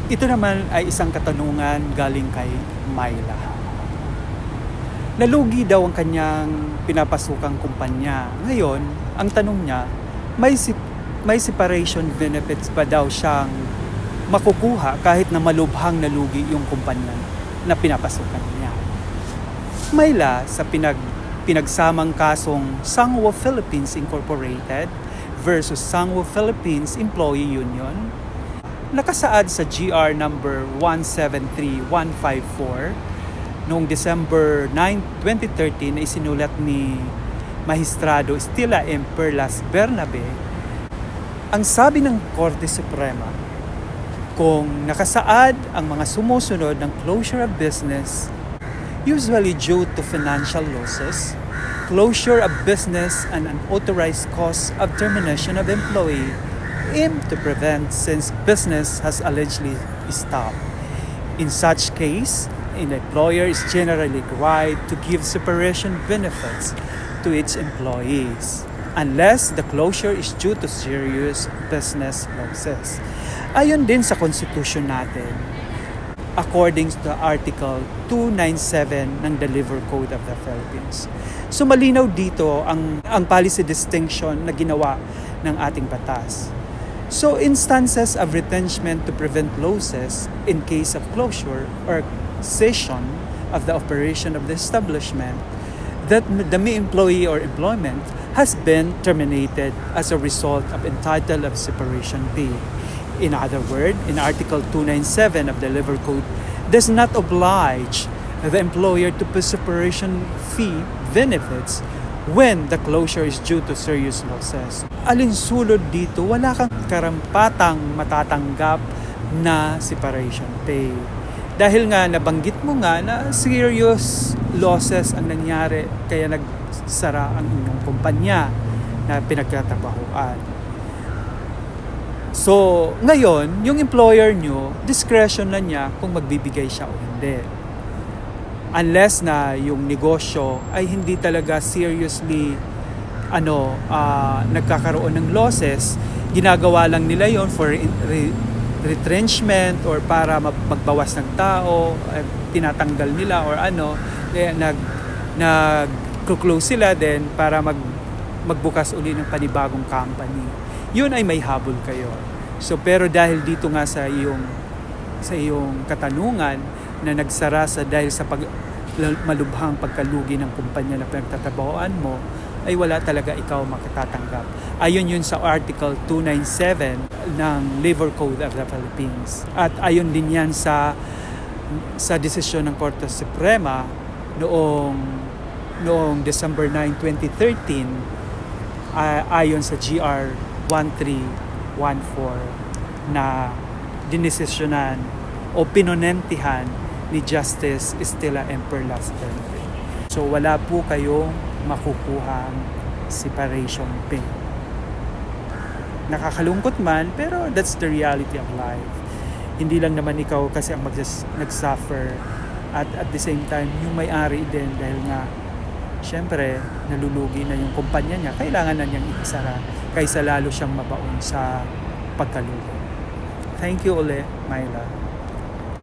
Ito naman ay isang katanungan galing kay Myla. Nalugi daw ang kanyang pinapasukang kumpanya. Ngayon, ang tanong niya, may separation benefits ba daw siyang makukuha kahit na malubhang nalugi yung kumpanya na pinapasukan niya? Myla, sa pinagsamang kasong Sangwo Philippines Incorporated versus Sangwo Philippines Employee Union, nakasaad sa GR number 173154 noong December 9, 2013 na isinulat ni Magistrado Estela M. Perlas Bernabe. Ang sabi ng Korte Suprema, kung nakasaad ang mga sumusunod ng closure of business, usually due to financial losses, closure of business and unauthorized cause of termination of employee, aim to prevent since business has allegedly stopped. In such case, an employer is generally required to give separation benefits to its employees unless the closure is due to serious business losses. Ayon din sa konstitusyon natin, according to Article 297 ng the Labor Code of the Philippines. So malinaw dito ang policy distinction na ginawa ng ating batas. So instances of retrenchment to prevent losses in case of closure or cessation of the operation of the establishment that the employee or employment has been terminated as a result of entitled of separation pay. In other words, in Article 297 of the Labor Code does not oblige the employer to pay separation fee benefits when the closure is due to serious losses. Alinsulod dito, wala kang karampatang matatanggap na separation pay. Dahil nga nabanggit mo nga na serious losses ang nangyari kaya nagsara ang inyong kumpanya na pinagtatrabahuan. So, ngayon, yung employer nyo, discretion na niya kung magbibigay siya o hindi. Unless na yung negosyo ay hindi talaga seriously nagkakaroon ng losses, ginagawa lang nila yon for retrenchment or para magbawas ng tao, tinatanggal nila or nag-close sila din para magbukas uli ng panibagong company. Yun ay may habol kayo. So pero dahil dito nga sa iyong katanungan na nagsara dahil sa malubhang pagkalugi ng kumpanya na pinagtatrabahoan mo, ay wala talaga ikaw makatatanggap. Ayon yun sa Article 297 ng Labor Code of the Philippines. At ayon din yan sa desisyon ng Korte Suprema noong December 9, 2013, ayon sa GR 1314 na dinesisyonan o pinonentihan ni Justice Estela M. Perlas Bernabe. So wala po kayong makukuhang separation pay. Nakakalungkot man, pero that's the reality of life. Hindi lang naman ikaw kasi ang nag-suffer at the same time yung may-ari din dahil nga syempre nalulugi na yung kumpanya niya, kailangan na niyang isara kaysa lalo siyang mabaon sa pagkalugi. Thank you ulit, Myla.